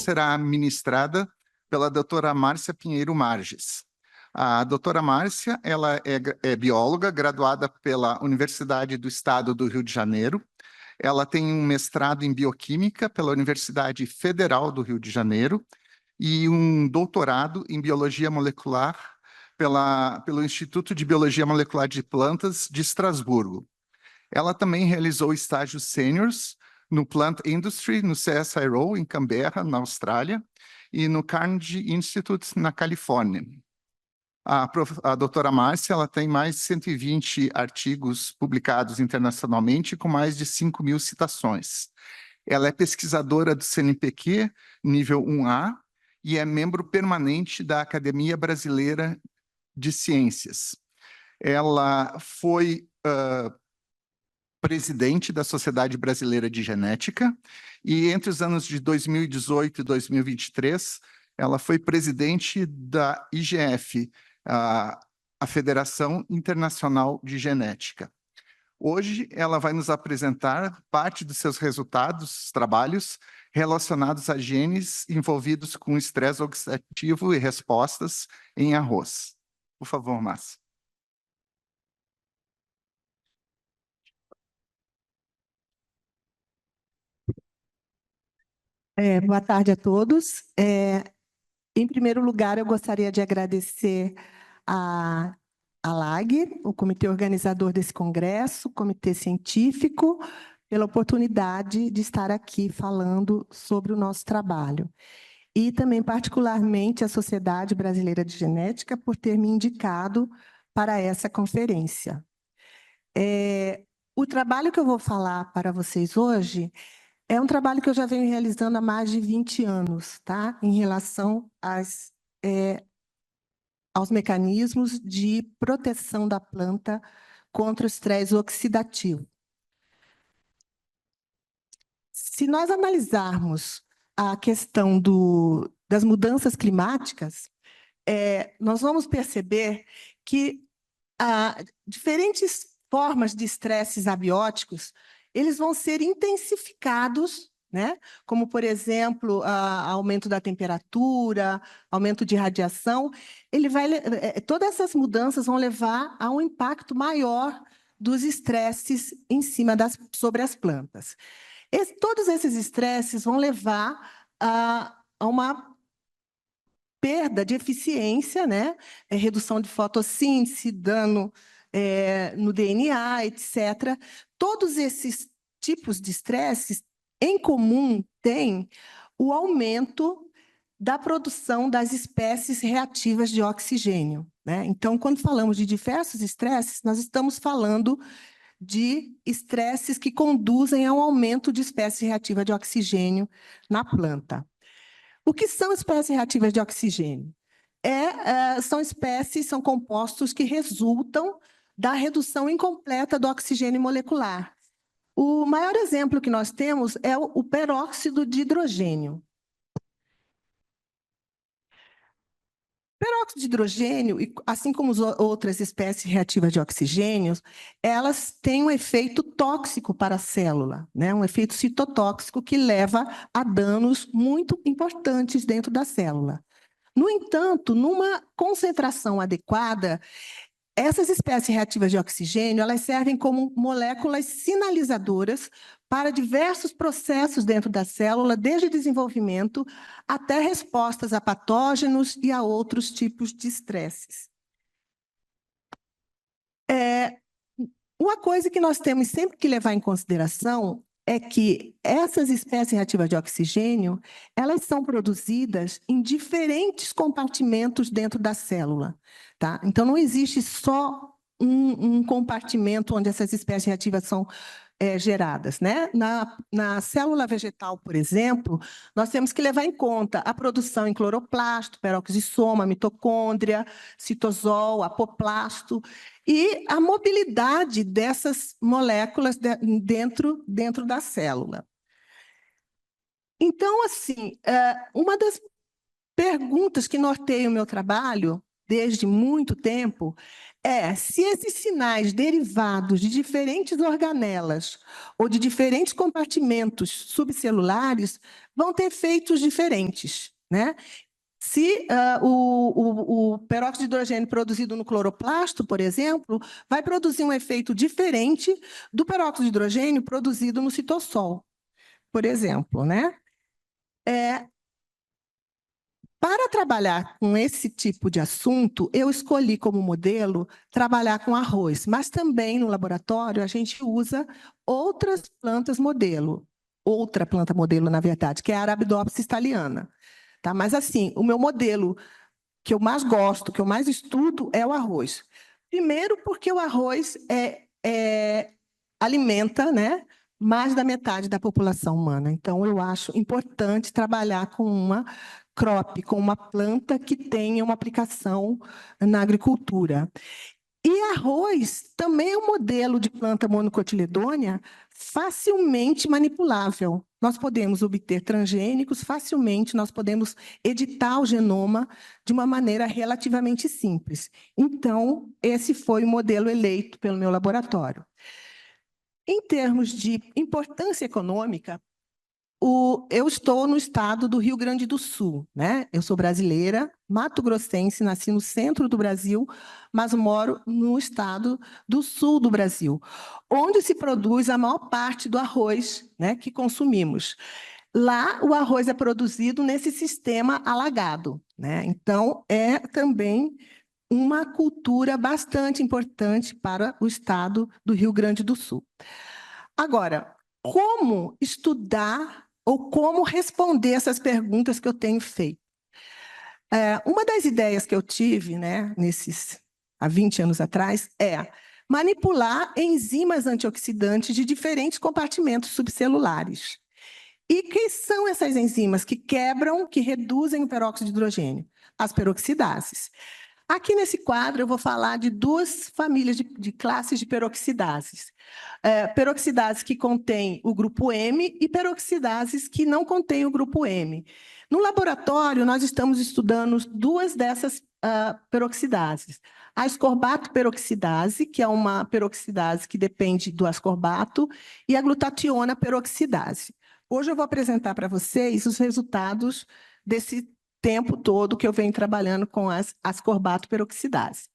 será ministrada pela doutora Márcia Pinheiro Marges. A doutora Márcia, ela é bióloga, graduada pela Universidade do Estado do Rio de Janeiro. Ela tem um mestrado em bioquímica pela Universidade Federal do Rio de Janeiro e um doutorado em biologia molecular pelo Instituto de Biologia Molecular de Plantas de Estrasburgo. Ela também realizou estágios sêniores no Plant Industry, no CSIRO, em Canberra, na Austrália, e no Carnegie Institute, na Califórnia. A doutora Márcia, ela tem mais de 120 artigos publicados internacionalmente, com mais de 5.000 citações. Ela é pesquisadora do CNPq, nível 1A, e é membro permanente da Academia Brasileira de Ciências. Ela foi presidente da Sociedade Brasileira de Genética, e entre os anos de 2018 e 2023, ela foi presidente da IGF, a Federação Internacional de Genética. Hoje, ela vai nos apresentar parte dos seus resultados, trabalhos relacionados a genes envolvidos com estresse oxidativo e respostas em arroz. Por favor, Márcia. Boa tarde a todos. Em primeiro lugar, eu gostaria de agradecer a LAG, o comitê organizador desse congresso, o comitê científico, pela oportunidade de estar aqui falando sobre o nosso trabalho. E também, particularmente, a Sociedade Brasileira de Genética, por ter me indicado para essa conferência. O trabalho que eu vou falar para vocês hoje é um trabalho que eu já venho realizando há mais de 20 anos, tá? Em relação aos mecanismos de proteção da planta contra o estresse oxidativo. Se nós analisarmos a questão das mudanças climáticas, nós vamos perceber que diferentes formas de estresses abióticos eles vão ser intensificados, né? Como, por exemplo, aumento da temperatura, aumento de radiação. Todas essas mudanças vão levar a um impacto maior dos estresses em cima sobre as plantas. Todos esses estresses vão levar a uma perda de eficiência, né? Redução de fotossíntese, dano no DNA, etc. Todos esses tipos de estresses, em comum, têm o aumento da produção das espécies reativas de oxigênio, né? Então, quando falamos de diversos estresses, nós estamos falando de estresses que conduzem ao aumento de espécies reativas de oxigênio na planta. O que são espécies reativas de oxigênio? São compostos que resultam da redução incompleta do oxigênio molecular. O maior exemplo que nós temos é o peróxido de hidrogênio. Peróxido de hidrogênio, assim como outras espécies reativas de oxigênio, elas têm um efeito tóxico para a célula, né? Um efeito citotóxico que leva a danos muito importantes dentro da célula. No entanto, numa concentração adequada, essas espécies reativas de oxigênio elas servem como moléculas sinalizadoras para diversos processos dentro da célula, desde o desenvolvimento até respostas a patógenos e a outros tipos de estresses. Uma coisa que nós temos sempre que levar em consideração é que essas espécies reativas de oxigênio elas são produzidas em diferentes compartimentos dentro da célula, tá? Então, não existe só um compartimento onde essas espécies reativas são geradas, né? Na célula vegetal, por exemplo, nós temos que levar em conta a produção em cloroplasto, peroxissoma, mitocôndria, citosol, apoplasto e a mobilidade dessas moléculas dentro da célula. Então, assim, uma das perguntas que norteia o meu trabalho desde muito tempo se esses sinais derivados de diferentes organelas ou de diferentes compartimentos subcelulares vão ter efeitos diferentes, né? Se o peróxido de hidrogênio produzido no cloroplasto, por exemplo, vai produzir um efeito diferente do peróxido de hidrogênio produzido no citossol, por exemplo, né? Para trabalhar com esse tipo de assunto, eu escolhi como modelo trabalhar com arroz, mas também no laboratório a gente usa outras plantas modelo, outra planta modelo, na verdade, que é a Arabidopsis thaliana. Tá? Mas, assim, o meu modelo que eu mais gosto, que eu mais estudo, é o arroz. Primeiro, porque o arroz alimenta, né, mais da metade da população humana. Então, eu acho importante trabalhar com uma crop, com uma planta que tenha uma aplicação na agricultura. E arroz também é um modelo de planta monocotiledônea facilmente manipulável. Nós podemos obter transgênicos facilmente, nós podemos editar o genoma de uma maneira relativamente simples. Então, esse foi o modelo eleito pelo meu laboratório. Em termos de importância econômica, eu estou no estado do Rio Grande do Sul, né? Eu sou brasileira, mato-grossense, nasci no centro do Brasil, mas moro no estado do sul do Brasil, onde se produz a maior parte do arroz, né, que consumimos. Lá, o arroz é produzido nesse sistema alagado, né? Então, é também uma cultura bastante importante para o estado do Rio Grande do Sul. Agora, como estudar ou como responder essas perguntas que eu tenho feito? Uma das ideias que eu tive, né, há 20 anos atrás, é manipular enzimas antioxidantes de diferentes compartimentos subcelulares. E quais são essas enzimas que quebram, que reduzem o peróxido de hidrogênio? As peroxidases. Aqui nesse quadro, eu vou falar de duas famílias de classes de peroxidases. Peroxidases que contêm o grupo M e peroxidases que não contêm o grupo M. No laboratório, nós estamos estudando duas dessas peroxidases. A ascorbato peroxidase, que é uma peroxidase que depende do ascorbato, e a glutationa peroxidase. Hoje eu vou apresentar para vocês os resultados desse tempo todo que eu venho trabalhando com as ascorbato peroxidase.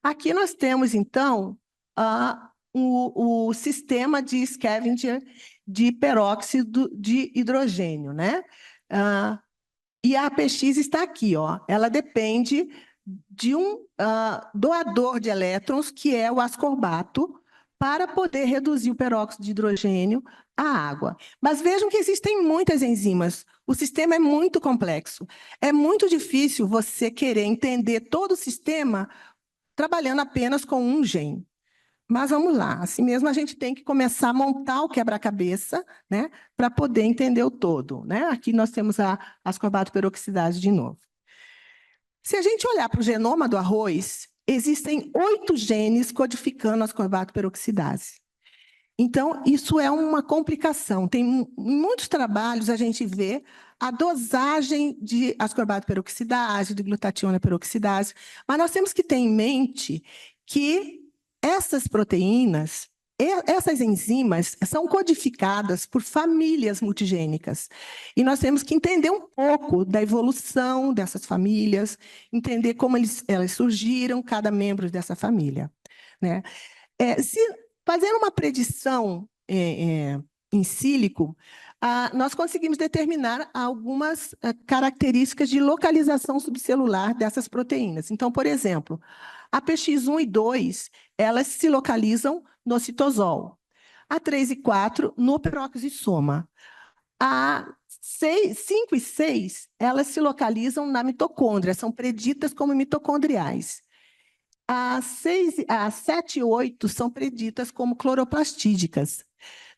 Aqui nós temos, então, o sistema de scavenger de peróxido de hidrogênio, né? E a APX está aqui, ó. Ela depende de um doador de elétrons, que é o ascorbato, para poder reduzir o peróxido de hidrogênio à água. Mas vejam que existem muitas enzimas. O sistema é muito complexo. É muito difícil você querer entender todo o sistema trabalhando apenas com um gene. Mas vamos lá, assim mesmo a gente tem que começar a montar o quebra-cabeça, né, para poder entender o todo, né? Aqui nós temos a ascorbato peroxidase de novo. Se a gente olhar para o genoma do arroz, existem 8 genes codificando a ascorbato peroxidase. Então, isso é uma complicação. Em muitos trabalhos a gente vê a dosagem de ascorbato peroxidase, de glutationa peroxidase, mas nós temos que ter em mente que essas proteínas, essas enzimas, são codificadas por famílias multigênicas. E nós temos que entender um pouco da evolução dessas famílias, entender como elas surgiram, cada membro dessa família, né? Fazendo uma predição em sílico, nós conseguimos determinar algumas características de localização subcelular dessas proteínas. Então, por exemplo, a PX1 e 2, elas se localizam no citosol. A 3 e 4, no peroxissoma. A 5 e 6, elas se localizam na mitocôndria, são preditas como mitocondriais. A 7 e 8 são preditas como cloroplastídicas.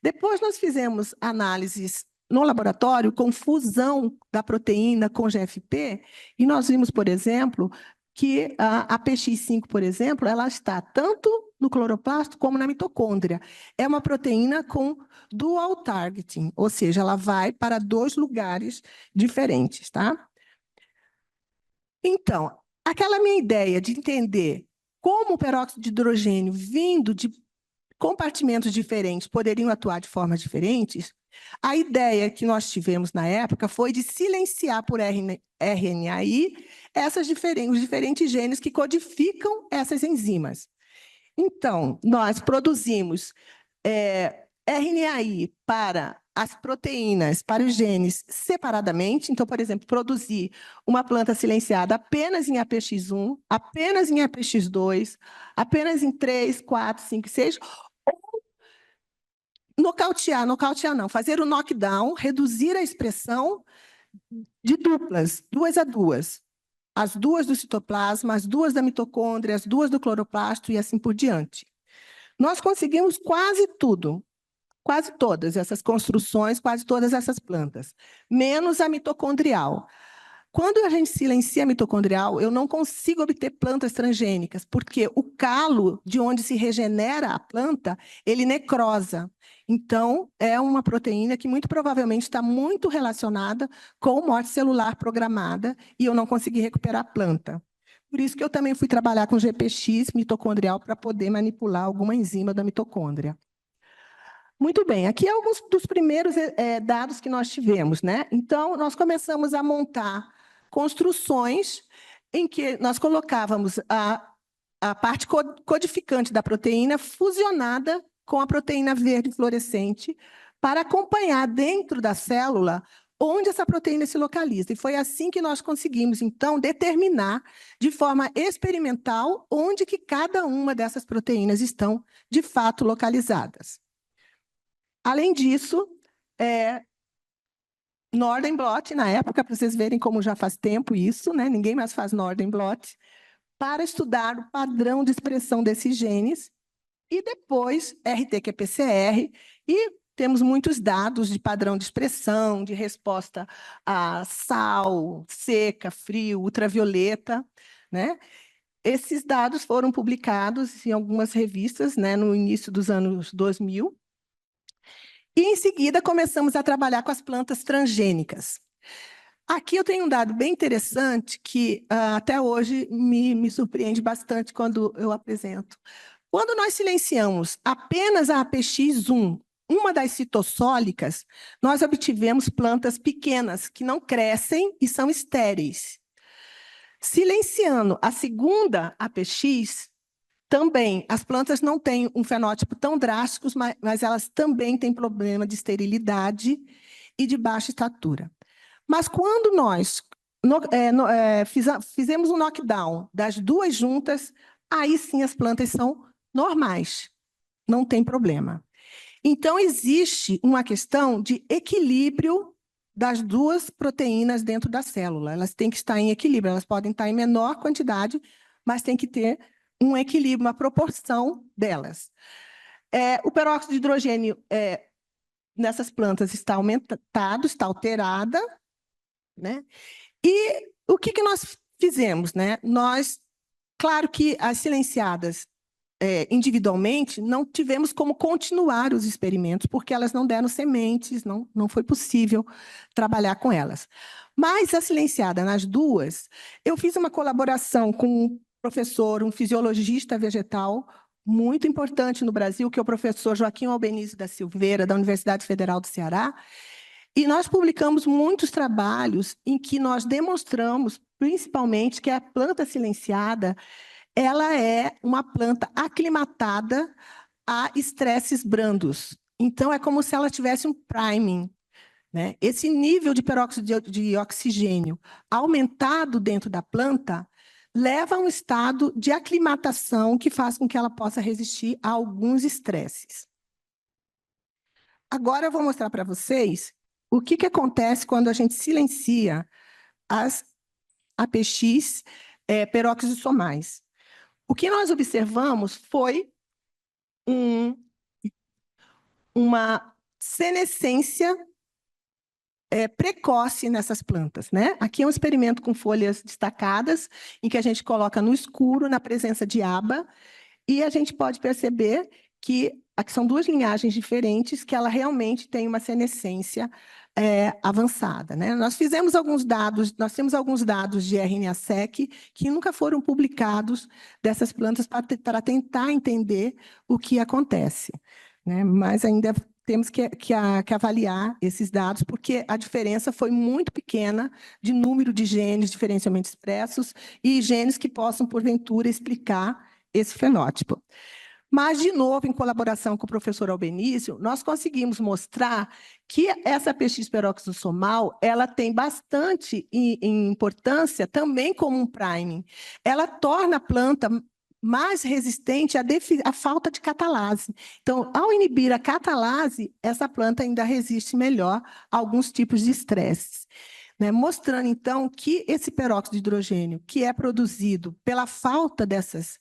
Depois nós fizemos análises no laboratório com fusão da proteína com GFP, e nós vimos, por exemplo, que a PX5, por exemplo, ela está tanto no cloroplasto como na mitocôndria. É uma proteína com dual targeting, ou seja, ela vai para 2 lugares diferentes, tá? Então, aquela minha ideia de entender como o peróxido de hidrogênio vindo de compartimentos diferentes poderiam atuar de formas diferentes, a ideia que nós tivemos na época foi de silenciar por RNAi os diferentes genes que codificam essas enzimas. Então, nós produzimos RNAi para as proteínas, para os genes separadamente. Então, por exemplo, produzir uma planta silenciada apenas em APX1, apenas em APX2, apenas em 3, 4, 5, 6, nocautear não, fazer o knockdown, reduzir a expressão de duplas, 2 a 2. As 2 do citoplasma, as 2 da mitocôndria, as 2 do cloroplasto e assim por diante. Nós conseguimos quase tudo, quase todas essas construções, quase todas essas plantas, menos a mitocondrial. Quando a gente silencia a mitocondrial, eu não consigo obter plantas transgênicas, porque o calo de onde se regenera a planta, ele necrosa. Então, é uma proteína que muito provavelmente está muito relacionada com morte celular programada e eu não consegui recuperar a planta. Por isso que eu também fui trabalhar com GPX mitocondrial para poder manipular alguma enzima da mitocôndria. Muito bem, aqui alguns dos primeiros dados que nós tivemos, né? Então, nós começamos a montar construções em que nós colocávamos a parte codificante da proteína fusionada com a proteína verde fluorescente para acompanhar dentro da célula onde essa proteína se localiza. E foi assim que nós conseguimos, então, determinar de forma experimental onde que cada uma dessas proteínas estão, de fato, localizadas. Além disso, Northern blot, na época, para vocês verem como já faz tempo isso, né? Ninguém mais faz Northern blot, para estudar o padrão de expressão desses genes, e depois RT-qPCR, e temos muitos dados de padrão de expressão, de resposta a sal, seca, frio, ultravioleta, né? Esses dados foram publicados em algumas revistas, né, no início dos anos 2000, e, em seguida, começamos a trabalhar com as plantas transgênicas. Aqui eu tenho um dado bem interessante que até hoje me surpreende bastante quando eu apresento. Quando nós silenciamos apenas a APX1, uma das citossólicas, nós obtivemos plantas pequenas que não crescem e são estéreis. Silenciando a segunda APX, também, as plantas não têm um fenótipo tão drástico, mas elas também têm problema de esterilidade e de baixa estatura. Mas quando nós fizemos um knockdown das duas juntas, aí sim as plantas são normais, não tem problema. Então, existe uma questão de equilíbrio das duas proteínas dentro da célula. Elas têm que estar em equilíbrio, elas podem estar em menor quantidade, mas tem que ter um equilíbrio, uma proporção delas. O peróxido de hidrogênio nessas plantas está aumentado, está alterada, né? E o que nós fizemos, né? Claro que as silenciadas individualmente, não tivemos como continuar os experimentos, porque elas não deram sementes, não foi possível trabalhar com elas. Mas a silenciada nas duas, eu fiz uma colaboração com um professor, um fisiologista vegetal, muito importante no Brasil, que é o professor Joaquim Albenizi da Silveira, da Universidade Federal do Ceará, e nós publicamos muitos trabalhos em que nós demonstramos, principalmente, que a planta silenciada ela é uma planta aclimatada a estresses brandos. Então, é como se ela tivesse um priming, né? Esse nível de peróxido de oxigênio aumentado dentro da planta leva a um estado de aclimatação que faz com que ela possa resistir a alguns estresses. Agora eu vou mostrar para vocês o que acontece quando a gente silencia as APX peroxissomais. O que nós observamos foi uma senescência precoce nessas plantas, né? Aqui é um experimento com folhas destacadas, em que a gente coloca no escuro, na presença de aba, e a gente pode perceber que aqui são duas linhagens diferentes que ela realmente tem uma senescência avançada, né? Nós temos alguns dados de RNA-seq que nunca foram publicados dessas plantas para tentar entender o que acontece, né? Mas ainda temos que avaliar esses dados, porque a diferença foi muito pequena de número de genes diferencialmente expressos e genes que possam, porventura, explicar esse fenótipo. Mas, de novo, em colaboração com o professor Albenício, nós conseguimos mostrar que essa PX peroxissomal, ela tem bastante importância também como um priming. Ela torna a planta mais resistente à falta de catalase. Então, ao inibir a catalase, essa planta ainda resiste melhor a alguns tipos de estresses. Né, mostrando, então, que esse peróxido de hidrogênio, que é produzido pela falta dessas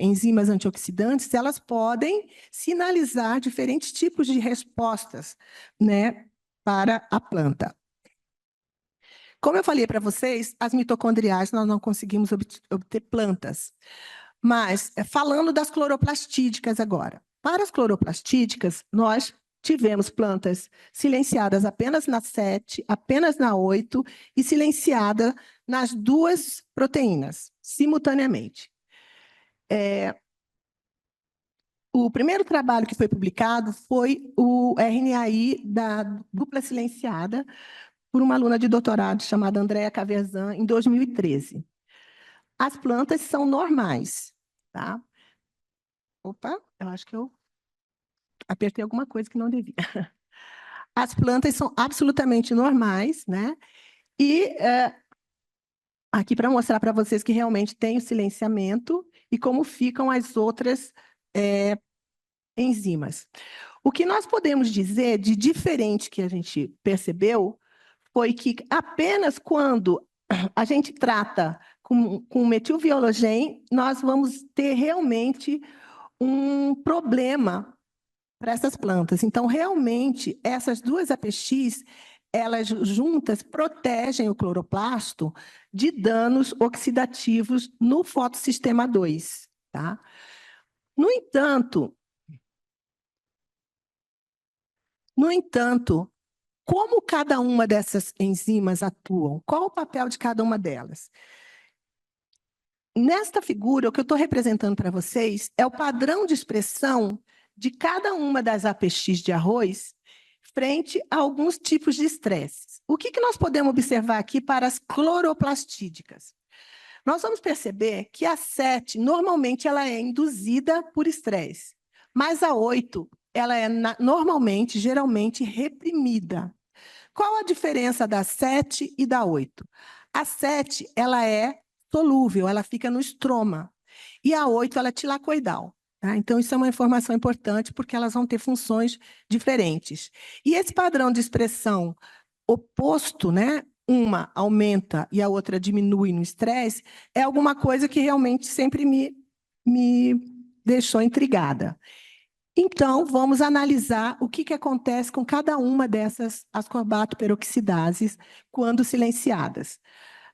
enzimas antioxidantes, elas podem sinalizar diferentes tipos de respostas, né, para a planta. Como eu falei para vocês, as mitocondriais nós não conseguimos obter plantas. Mas, falando das cloroplastídicas agora. Para as cloroplastídicas, nós tivemos plantas silenciadas apenas na 7, apenas na 8 e silenciada nas duas proteínas, simultaneamente. O primeiro trabalho que foi publicado foi o RNAi da dupla silenciada por uma aluna de doutorado chamada Andrea Caverzan, em 2013. As plantas são normais, tá? Opa, eu acho que eu apertei alguma coisa que não devia. As plantas são absolutamente normais, né? E aqui para mostrar para vocês que realmente tem o silenciamento e como ficam as outras enzimas. O que nós podemos dizer de diferente que a gente percebeu foi que apenas quando a gente trata com metilviologem, nós vamos ter realmente um problema para essas plantas. Então, realmente, essas duas APX, elas juntas protegem o cloroplasto de danos oxidativos no fotossistema 2, tá? No entanto, como cada uma dessas enzimas atuam? Qual o papel de cada uma delas? Nesta figura, o que eu estou representando para vocês é o padrão de expressão de cada uma das APX de arroz frente a alguns tipos de estresses. O que nós podemos observar aqui para as cloroplastídicas? Nós vamos perceber que a 7, normalmente, ela é induzida por estresse, mas a 8, ela é normalmente, geralmente, reprimida. Qual a diferença da 7 e da 8? A 7, ela é solúvel, ela fica no estroma, e a 8, ela é tilacoidal. Tá? Então, isso é uma informação importante, porque elas vão ter funções diferentes. E esse padrão de expressão oposto, né? Uma aumenta e a outra diminui no estresse, é alguma coisa que realmente sempre me deixou intrigada. Então, vamos analisar o que acontece com cada uma dessas ascorbato-peroxidases quando silenciadas.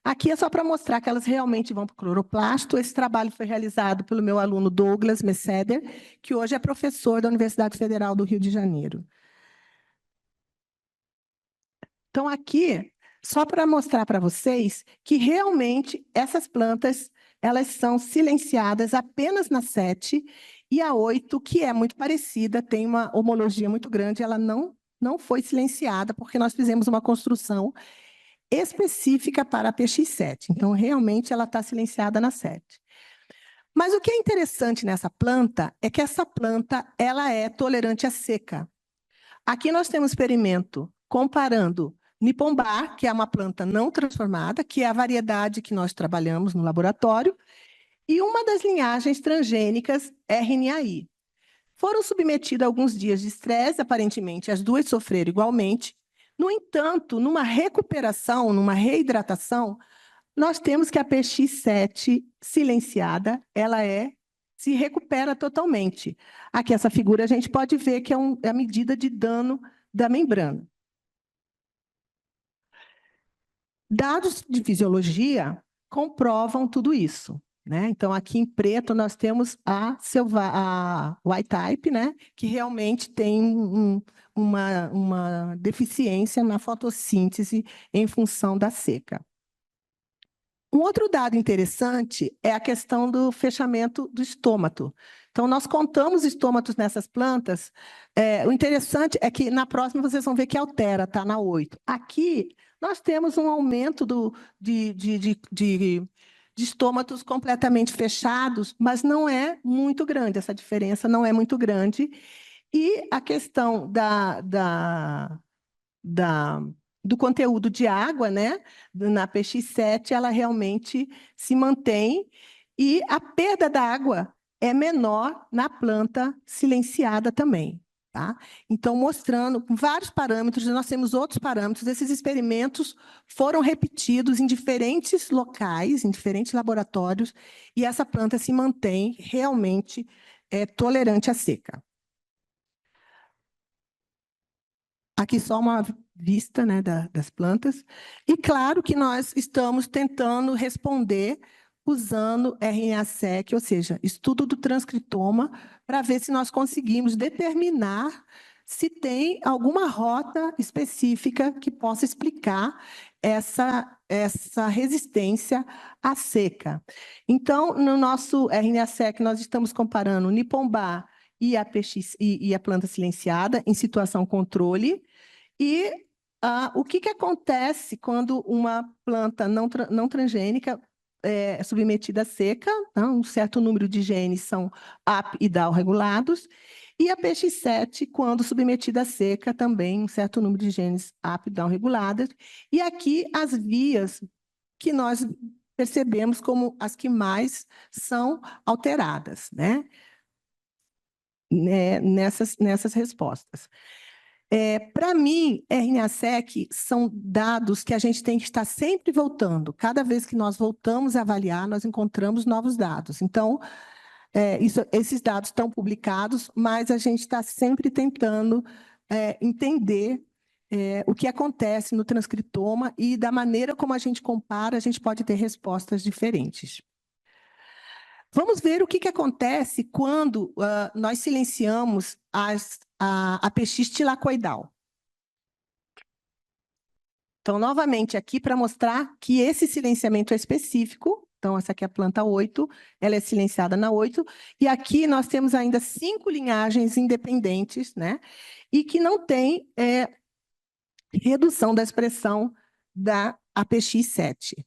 Aqui é só para mostrar que elas realmente vão para o cloroplasto. Esse trabalho foi realizado pelo meu aluno Douglas Messeder, que hoje é professor da Universidade Federal do Rio de Janeiro. Então, aqui, só para mostrar para vocês que realmente essas plantas, elas são silenciadas apenas na 7 e a 8, que é muito parecida, tem uma homologia muito grande, ela não foi silenciada, porque nós fizemos uma construção específica para a PX7. Então, realmente, ela está silenciada na 7. Mas o que é interessante nessa planta é que essa planta ela é tolerante à seca. Aqui nós temos experimento comparando Nippon-bar, que é uma planta não transformada, que é a variedade que nós trabalhamos no laboratório, e uma das linhagens transgênicas RNAi. Foram submetidas a alguns dias de estresse, aparentemente as duas sofreram igualmente. No entanto, numa recuperação, numa reidratação, nós temos que a PX7 silenciada, ela se recupera totalmente. Aqui, essa figura, a gente pode ver que é a medida de dano da membrana. Dados de fisiologia comprovam tudo isso. né? Então, aqui em preto, nós temos a white type, né? Que realmente tem uma deficiência na fotossíntese em função da seca. Um outro dado interessante é a questão do fechamento do estômato. Então, nós contamos estômatos nessas plantas. O interessante é que na próxima vocês vão ver que altera, está na 8. Aqui, nós temos um aumento de estômatos completamente fechados, mas não é muito grande, essa diferença não é muito grande. E a questão do conteúdo de água, né, na PX7, ela realmente se mantém, e a perda da água é menor na planta silenciada também. Tá? Então, mostrando vários parâmetros, nós temos outros parâmetros, esses experimentos foram repetidos em diferentes locais, em diferentes laboratórios, e essa planta se mantém realmente tolerante à seca. Aqui só uma vista, né, das plantas. E claro que nós estamos tentando responder usando RNA-seq, ou seja, estudo do transcriptoma, para ver se nós conseguimos determinar se tem alguma rota específica que possa explicar essa resistência à seca. Então, no nosso RNA-seq, nós estamos comparando o Nipombá e a planta silenciada em situação controle. E o que acontece quando uma planta não transgênica é submetida à seca? Um certo número de genes são up e down regulados, e a PX7, quando submetida à seca, também um certo número de genes up e down reguladas. E aqui as vias que nós percebemos como as que mais são alteradas, né? Nessas respostas. Para mim, RNA-seq são dados que a gente tem que estar sempre voltando. Cada vez que nós voltamos a avaliar, nós encontramos novos dados. Então, esses dados estão publicados, mas a gente está sempre tentando entender o que acontece no transcriptoma, e da maneira como a gente compara, a gente pode ter respostas diferentes. Vamos ver o que acontece quando nós silenciamos a PX tilacoidal. Então, novamente, aqui para mostrar que esse silenciamento é específico. Então, essa aqui é a planta 8, ela é silenciada na 8. E aqui nós temos ainda 5 linhagens independentes, né? E que não tem redução da expressão da APX7.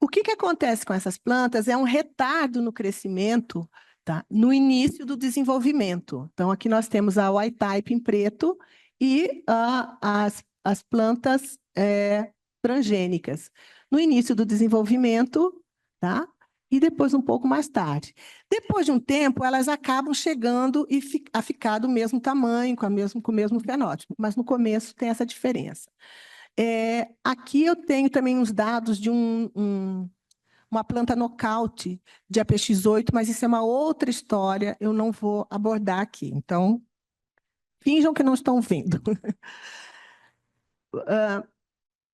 O que acontece com essas plantas é um retardo no crescimento, tá? No início do desenvolvimento. Então, aqui nós temos a white type em preto e as plantas transgênicas. No início do desenvolvimento, tá? E depois um pouco mais tarde. Depois de um tempo, elas acabam chegando a ficar do mesmo tamanho, com o mesmo fenótipo, mas no começo tem essa diferença. Aqui eu tenho também uns dados de uma planta nocaute de APX8, mas isso é uma outra história, eu não vou abordar aqui. Então, finjam que não estão vendo.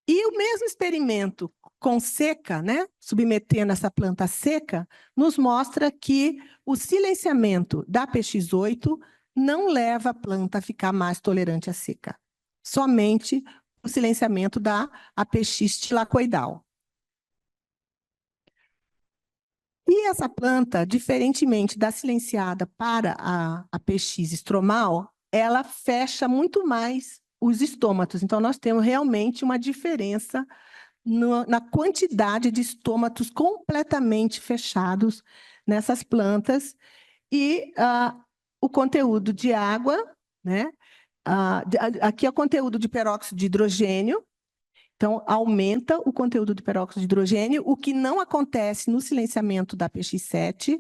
E o mesmo experimento com seca, né, submetendo essa planta seca, nos mostra que o silenciamento da APX8 não leva a planta a ficar mais tolerante à seca. Somente o silenciamento da APX tilacoidal. E essa planta, diferentemente da silenciada para a PX estromal, ela fecha muito mais os estômatos. Então, nós temos realmente uma diferença na quantidade de estômatos completamente fechados nessas plantas. E o conteúdo de água, né? Aqui é o conteúdo de peróxido de hidrogênio. Então, aumenta o conteúdo de peróxido de hidrogênio, o que não acontece no silenciamento da PX7,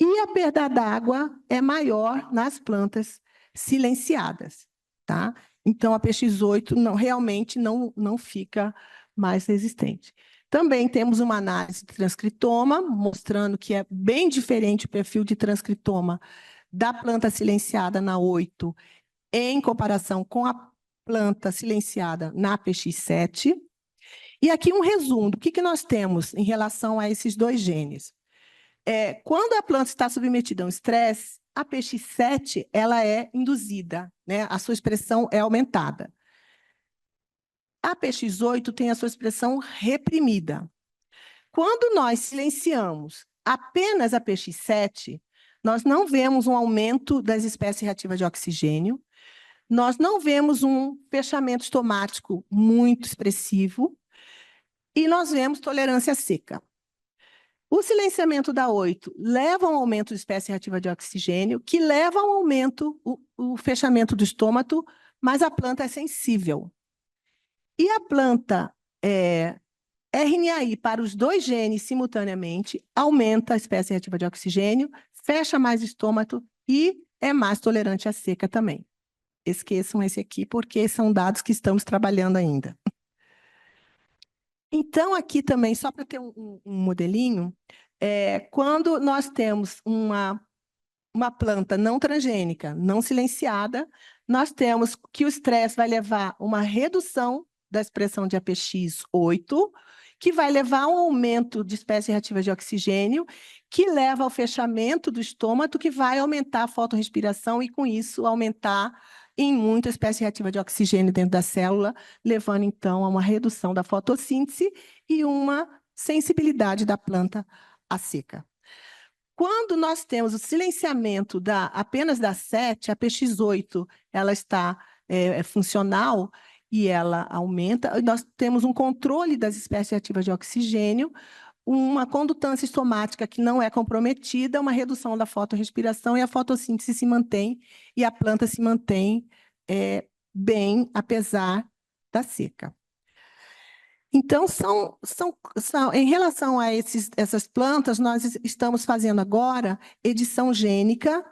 e a perda d'água é maior nas plantas silenciadas. Tá? Então, a PX8 realmente não fica mais resistente. Também temos uma análise de transcriptoma, mostrando que é bem diferente o perfil de transcriptoma da planta silenciada na 8 em comparação com a planta silenciada na PX7. E aqui um resumo do que nós temos em relação a esses dois genes. Quando a planta está submetida a um estresse, a PX7 ela é induzida, né? A sua expressão é aumentada. A PX8 tem a sua expressão reprimida. Quando nós silenciamos apenas a PX7, nós não vemos um aumento das espécies reativas de oxigênio, nós não vemos um fechamento estomático muito expressivo e nós vemos tolerância seca. O silenciamento da 8 leva a um aumento de espécie reativa de oxigênio, que leva a um aumento, o fechamento do estômago, mas a planta é sensível. E a planta RNAi para os dois genes simultaneamente aumenta a espécie reativa de oxigênio, fecha mais o estômago e é mais tolerante à seca também. Esqueçam esse aqui, porque são dados que estamos trabalhando ainda. Então, aqui também, só para ter um modelinho, quando nós temos uma planta não transgênica, não silenciada, nós temos que o estresse vai levar uma redução da expressão de APX8, que vai levar a um aumento de espécie reativa de oxigênio, que leva ao fechamento do estômago, que vai aumentar a fotorrespiração e, com isso, aumentar em muito a espécie reativa de oxigênio dentro da célula, levando, então, a uma redução da fotossíntese e uma sensibilidade da planta à seca. Quando nós temos o silenciamento apenas da 7, a PX8 ela está funcional e ela aumenta, nós temos um controle das espécies ativas de oxigênio, uma condutância estomática que não é comprometida, uma redução da fotorrespiração e a fotossíntese se mantém e a planta se mantém bem, apesar da seca. Então, em relação a essas plantas, nós estamos fazendo agora edição gênica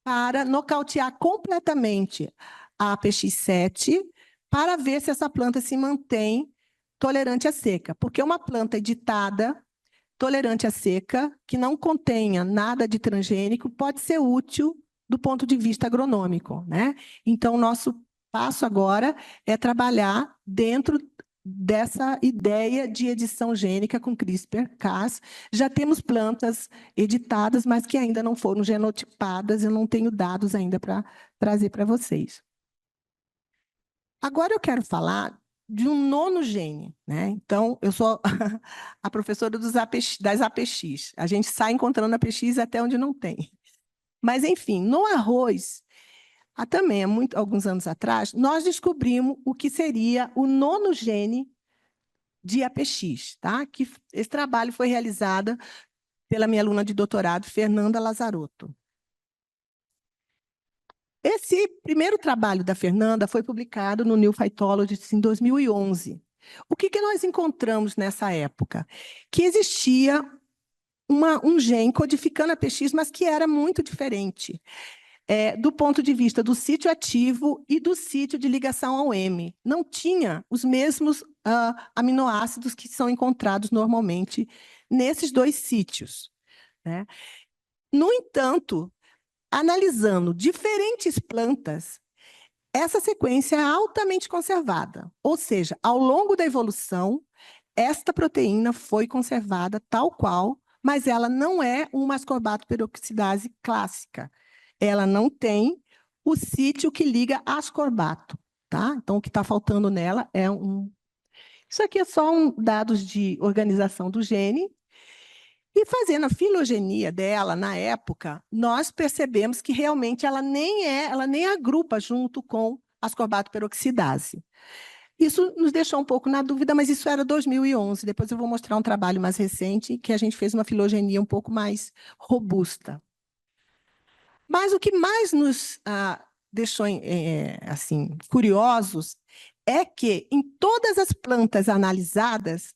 para nocautear completamente a PX7 para ver se essa planta se mantém tolerante à seca. Porque uma planta editada, tolerante à seca, que não contenha nada de transgênico, pode ser útil do ponto de vista agronômico, né? Então, o nosso passo agora é trabalhar dentro dessa ideia de edição gênica com CRISPR-Cas. Já temos plantas editadas, mas que ainda não foram genotipadas, eu não tenho dados ainda para trazer para vocês. Agora eu quero falar de um nono gene, né? Então, eu sou a professora das APX. A gente sai encontrando APX até onde não tem. Mas, enfim, no arroz, também, alguns anos atrás, nós descobrimos o que seria o nono gene de APX, tá? Que esse trabalho foi realizado pela minha aluna de doutorado, Fernanda Lazarotto. Esse primeiro trabalho da Fernanda foi publicado no New Phytologist em 2011. O que nós encontramos nessa época? Que existia um gene codificando APX, mas que era muito diferente. Do ponto de vista do sítio ativo e do sítio de ligação ao M. Não tinha os mesmos aminoácidos que são encontrados normalmente nesses dois sítios, né? No entanto, analisando diferentes plantas, essa sequência é altamente conservada, ou seja, ao longo da evolução, esta proteína foi conservada tal qual, mas ela não é uma ascorbato peroxidase clássica. Ela não tem o sítio que liga ascorbato, tá? Então, o que está faltando nela é Isso aqui é só dados de organização do gene. E fazendo a filogenia dela, na época, nós percebemos que realmente ela nem agrupa junto com ascorbato peroxidase. Isso nos deixou um pouco na dúvida, mas isso era 2011. Depois eu vou mostrar um trabalho mais recente, que a gente fez uma filogenia um pouco mais robusta. Mas o que mais nos deixou assim, curiosos é que, em todas as plantas analisadas,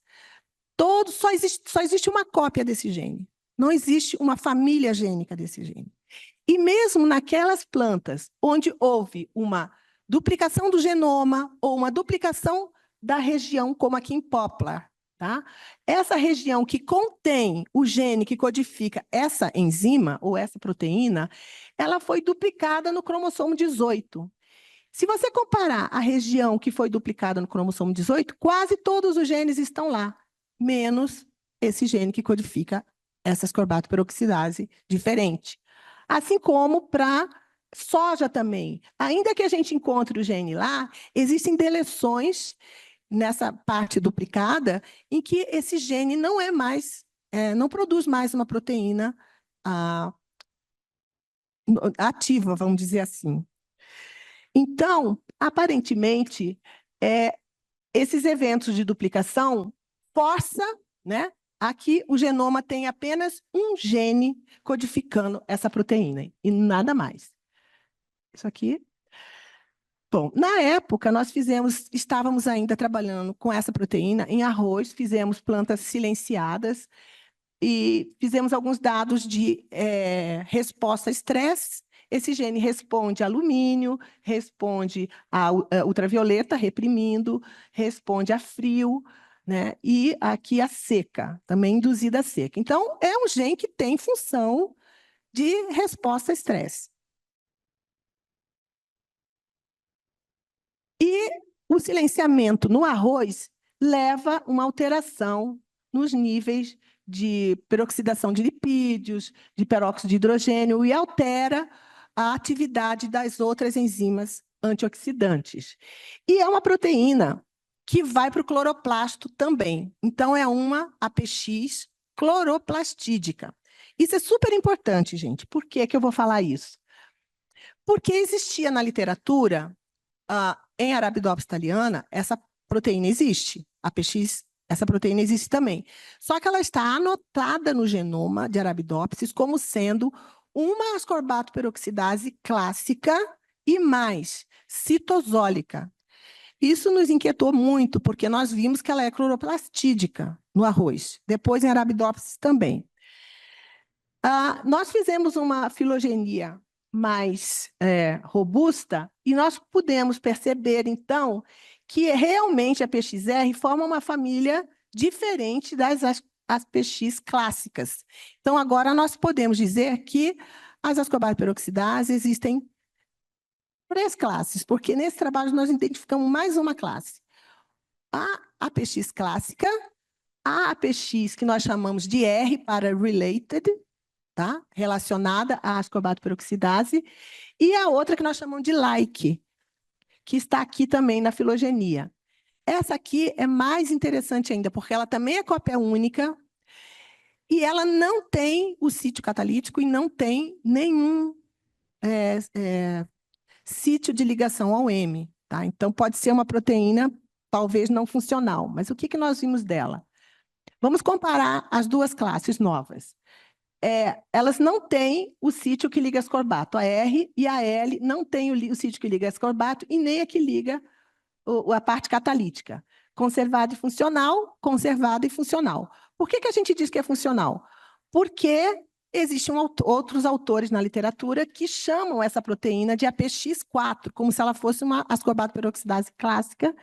só existe uma cópia desse gene. Não existe uma família gênica desse gene. E mesmo naquelas plantas onde houve uma duplicação do genoma ou uma duplicação da região, como aqui em Poplar, tá? Essa região que contém o gene que codifica essa enzima ou essa proteína, ela foi duplicada no cromossomo 18. Se você comparar a região que foi duplicada no cromossomo 18, quase todos os genes estão lá, menos esse gene que codifica essa ascorbato-peroxidase diferente. Assim como para soja também. Ainda que a gente encontre o gene lá, existem deleções nessa parte duplicada em que esse gene não é mais, não produz mais uma proteína ativa, vamos dizer assim. Então, aparentemente, esses eventos de duplicação forçam, né, a que o genoma tenha apenas um gene codificando essa proteína, e nada mais. Isso aqui. Bom, na época, estávamos ainda trabalhando com essa proteína em arroz, fizemos plantas silenciadas e fizemos alguns dados de resposta a estresse. Esse gene responde a alumínio, responde a ultravioleta, reprimindo, responde a frio, né? E aqui a seca, também induzida a seca. Então, é um gene que tem função de resposta a estresse. E o silenciamento no arroz leva a uma alteração nos níveis de peroxidação de lipídios, de peróxido de hidrogênio, e altera a atividade das outras enzimas antioxidantes. E é uma proteína que vai para o cloroplasto também. Então, é uma APX cloroplastídica. Isso é super importante, gente. Por que que eu vou falar isso? Porque existia na literatura, em Arabidopsis thaliana, essa proteína existe. APX, essa proteína existe também. Só que ela está anotada no genoma de Arabidopsis como sendo uma ascorbato-peroxidase clássica e mais citosólica. Isso nos inquietou muito, porque nós vimos que ela é cloroplastídica no arroz. Depois em Arabidopsis também. Nós fizemos uma filogenia mais robusta e nós pudemos perceber, então, que realmente a PXR forma uma família diferente das APX clássicas. Então, agora nós podemos dizer que as ascorbato-peroxidases existem 3 classes, porque nesse trabalho nós identificamos mais uma classe. A APX clássica, a APX que nós chamamos de R para related, tá? Relacionada à ascorbato-peroxidase, e a outra que nós chamamos de like, que está aqui também na filogenia. Essa aqui é mais interessante ainda, porque ela também é cópia única, e ela não tem o sítio catalítico e não tem nenhum sítio de ligação ao M. Tá? Então, pode ser uma proteína talvez não funcional. Mas o que nós vimos dela? Vamos comparar as duas classes novas. Elas não têm o sítio que liga ascorbato. A R e a L não têm o sítio que liga ascorbato e nem a que liga a parte catalítica. Conservado e funcional, conservado e funcional. Por que a gente diz que é funcional? Porque existem outros autores na literatura que chamam essa proteína de APX4, como se ela fosse uma ascorbato-peroxidase clássica,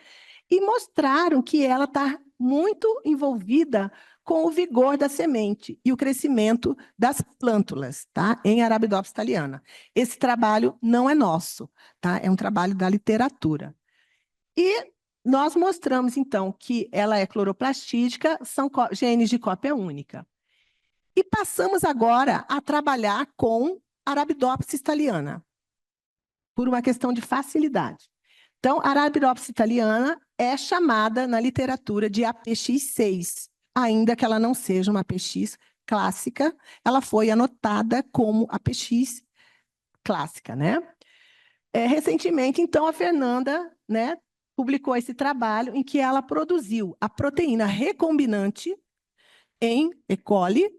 e mostraram que ela está muito envolvida com o vigor da semente e o crescimento das plântulas, tá? Em Arabidopsis thaliana. Esse trabalho não é nosso, tá? É um trabalho da literatura. E nós mostramos, então, que ela é cloroplastídica, são genes de cópia única. E passamos agora a trabalhar com Arabidopsis thaliana, por uma questão de facilidade. Então, a Arabidopsis thaliana é chamada na literatura de APX6, ainda que ela não seja uma APX clássica, ela foi anotada como APX clássica, né? Recentemente, então, a Fernanda, né, publicou esse trabalho em que ela produziu a proteína recombinante em E. coli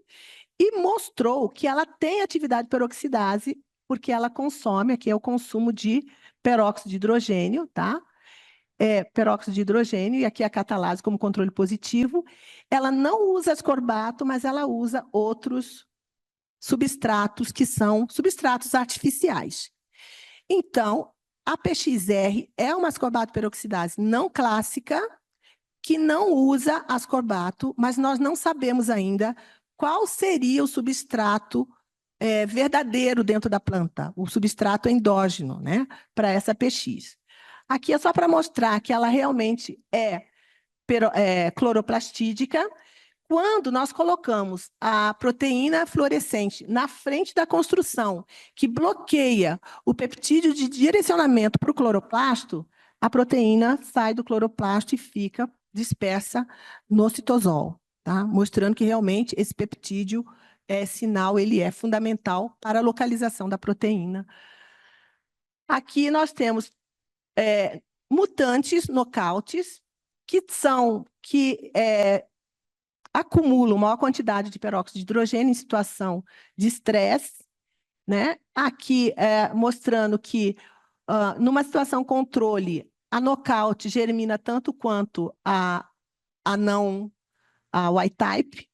e mostrou que ela tem atividade peroxidase, porque ela consome, aqui é o consumo de peróxido de hidrogênio, tá? Peróxido de hidrogênio, e aqui a catalase como controle positivo. Ela não usa ascorbato, mas ela usa outros substratos, que são substratos artificiais. Então, a PXR é uma ascorbato-peroxidase não clássica, que não usa ascorbato, mas nós não sabemos ainda qual seria o substrato verdadeiro dentro da planta, o substrato endógeno, né, para essa PX. Aqui é só para mostrar que ela realmente é cloroplastídica. Quando nós colocamos a proteína fluorescente na frente da construção, que bloqueia o peptídeo de direcionamento para o cloroplasto, a proteína sai do cloroplasto e fica dispersa no citosol, tá? Mostrando que realmente esse peptídeo sinal ele é fundamental para a localização da proteína. Aqui nós temos mutantes nocautes, que acumulam maior quantidade de peróxido de hidrogênio em situação de estresse, né? Aqui mostrando que, numa situação controle, a nocaute germina tanto quanto a white type,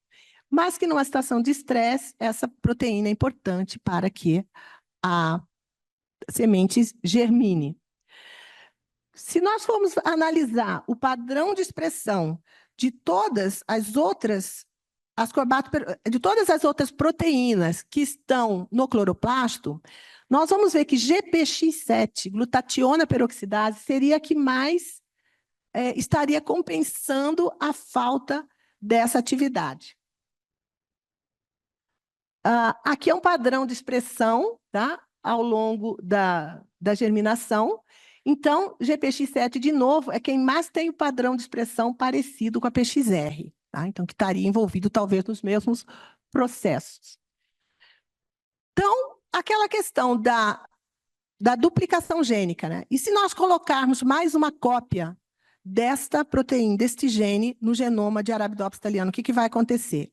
mas que numa situação de estresse, essa proteína é importante para que a semente germine. Se nós formos analisar o padrão de expressão de todas as outras proteínas que estão no cloroplasto, nós vamos ver que GPX7, glutationa peroxidase, seria a que mais estaria compensando a falta dessa atividade. Aqui é um padrão de expressão, tá? Ao longo da germinação. Então, GPX7, de novo, é quem mais tem o padrão de expressão parecido com a PXR, tá? Então, que estaria envolvido, talvez, nos mesmos processos. Então, aquela questão da duplicação gênica, né? E se nós colocarmos mais uma cópia desta proteína, deste gene, no genoma de Arabidopsis thaliana, o que vai acontecer?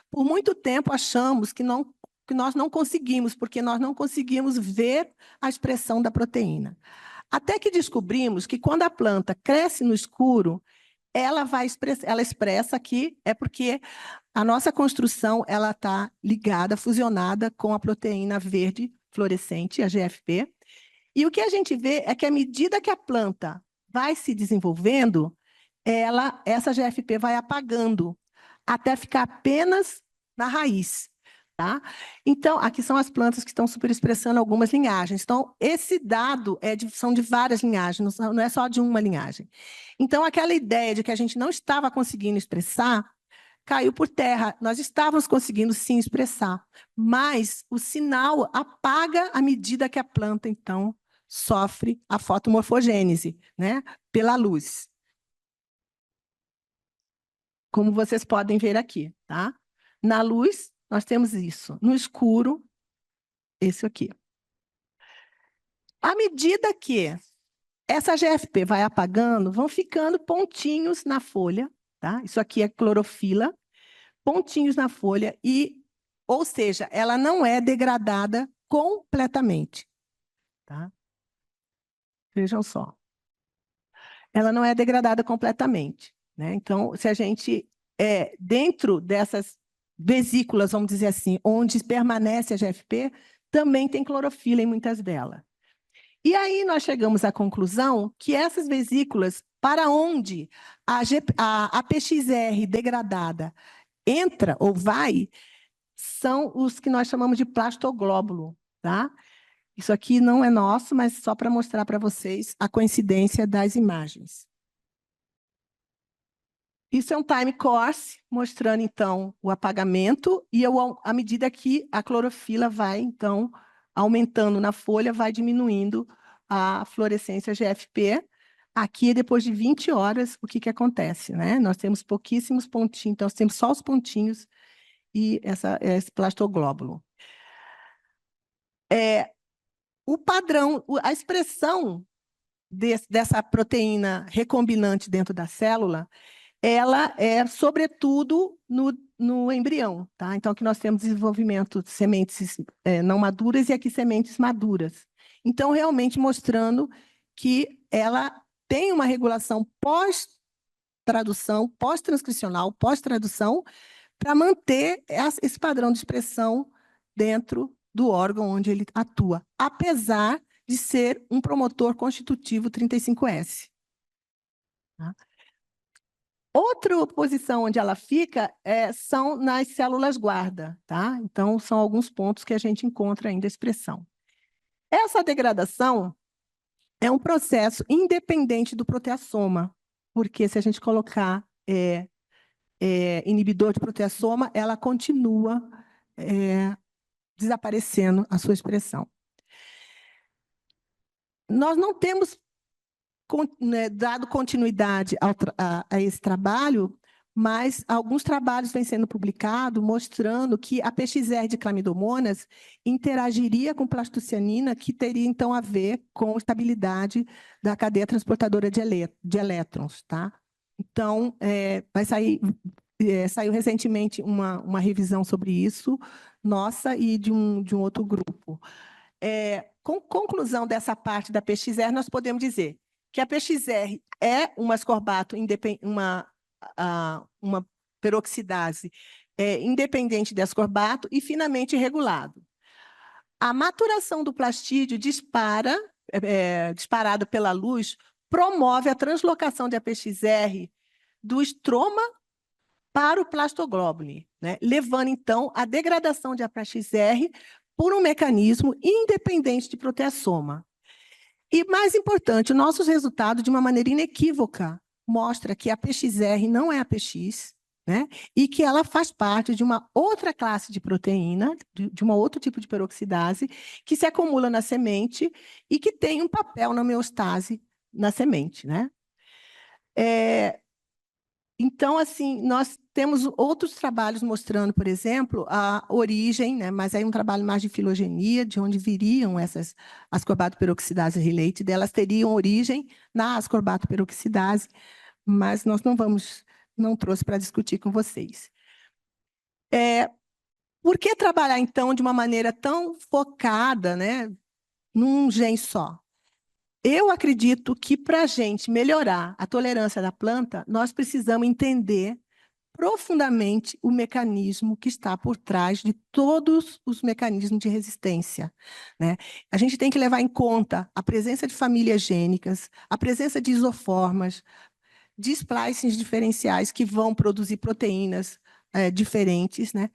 Por muito tempo, achamos que nós não conseguimos, porque nós não conseguimos ver a expressão da proteína. Até que descobrimos que, quando a planta cresce no escuro, ela expressa aqui, é porque a nossa construção está ligada, fusionada com a proteína verde fluorescente, a GFP. E o que a gente vê é que, à medida que a planta vai se desenvolvendo, essa GFP vai apagando, até ficar apenas na raiz. Tá? Então, aqui são as plantas que estão superexpressando algumas linhagens. Então, esse dado são de várias linhagens, não é só de uma linhagem. Então, aquela ideia de que a gente não estava conseguindo expressar caiu por terra. Nós estávamos conseguindo, sim, expressar, mas o sinal apaga à medida que a planta, então, sofre a fotomorfogênese, né? Pela luz. Como vocês podem ver aqui, tá? Na luz, nós temos isso. No escuro, esse aqui. À medida que essa GFP vai apagando, vão ficando pontinhos na folha, tá? Isso aqui é clorofila, pontinhos na folha, ou seja, ela não é degradada completamente, tá? Vejam só. Ela não é degradada completamente, né? Então, se a gente, dentro dessas vesículas, vamos dizer assim, onde permanece a GFP, também tem clorofila em muitas delas. E aí nós chegamos à conclusão que essas vesículas, para onde a PXR degradada entra ou vai, são os que nós chamamos de plastoglóbulo, tá? Isso aqui não é nosso, mas só para mostrar para vocês a coincidência das imagens. Isso é um time course, mostrando, então, o apagamento, e à medida que a clorofila vai, então, aumentando na folha, vai diminuindo a fluorescência GFP. Aqui, depois de 20 horas, o que acontece, né? Nós temos pouquíssimos pontinhos, então, nós temos só os pontinhos e esse plastoglóbulo. O padrão, a expressão dessa proteína recombinante dentro da célula, ela é, sobretudo, no embrião, tá? Então, aqui nós temos desenvolvimento de sementes não maduras e aqui sementes maduras. Então, realmente mostrando que ela tem uma regulação pós-tradução, pós-transcricional, pós-tradução, para manter esse padrão de expressão dentro do órgão onde ele atua, apesar de ser um promotor constitutivo 35S. Tá? Outra posição onde ela fica são nas células guarda, tá? Então, são alguns pontos que a gente encontra ainda a expressão. Essa degradação é um processo independente do proteassoma, porque se a gente colocar inibidor de proteassoma, ela continua desaparecendo a sua expressão. Nós não temos dado continuidade a esse trabalho, mas alguns trabalhos vêm sendo publicados mostrando que a PXR de clamidomonas interagiria com plastocianina, que teria, então, a ver com a estabilidade da cadeia transportadora de elétrons, tá? Então, saiu recentemente uma revisão sobre isso, nossa e de um outro grupo. Com conclusão dessa parte da PXR, nós podemos dizer que a PXR é um ascorbato, uma peroxidase independente de ascorbato e finamente regulado. A maturação do plastídio disparada pela luz, promove a translocação de APXR do estroma para o plastoglobule, né? Levando, então, à degradação de APXR por um mecanismo independente de proteassoma. E, mais importante, nossos resultados, de uma maneira inequívoca, mostra que a PXR não é a PX, né? E que ela faz parte de uma outra classe de proteína, de um outro tipo de peroxidase, que se acumula na semente e que tem um papel na homeostase na semente, né? Então, assim, nós temos outros trabalhos mostrando, por exemplo, a origem, né, mas aí um trabalho mais de filogenia, de onde viriam essas ascorbato-peroxidase related, elas teriam origem na ascorbato-peroxidase, mas nós não trouxe para discutir com vocês. Por que trabalhar, então, de uma maneira tão focada, né, num gene só? Eu acredito que, para a gente melhorar a tolerância da planta, nós precisamos entender profundamente o mecanismo que está por trás de todos os mecanismos de resistência, né? A gente tem que levar em conta a presença de famílias gênicas, a presença de isoformas, de splicings diferenciais que vão produzir proteínas diferentes, né?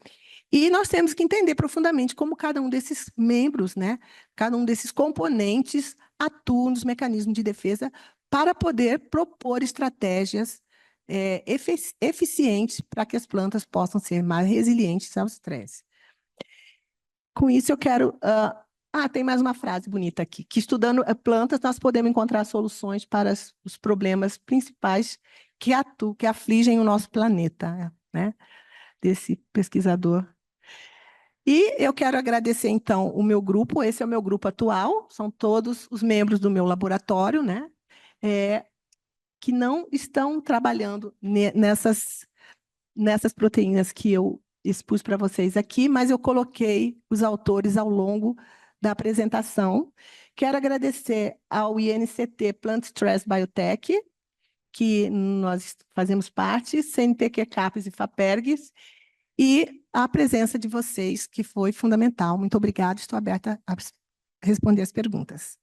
E nós temos que entender profundamente como cada um desses membros, né, cada um desses componentes atua nos mecanismos de defesa para poder propor estratégias eficientes para que as plantas possam ser mais resilientes ao estresse. Com isso, eu quero... tem mais uma frase bonita aqui, que estudando plantas, nós podemos encontrar soluções para os problemas principais que afligem o nosso planeta, né, desse pesquisador. E eu quero agradecer, então, o meu grupo, esse é o meu grupo atual, são todos os membros do meu laboratório, né, que não estão trabalhando nessas proteínas que eu expus para vocês aqui, mas eu coloquei os autores ao longo da apresentação. Quero agradecer ao INCT Plant Stress Biotech, que nós fazemos parte, CNPq, CAPES e FAPERGS, e a presença de vocês, que foi fundamental. Muito obrigada, estou aberta a responder as perguntas.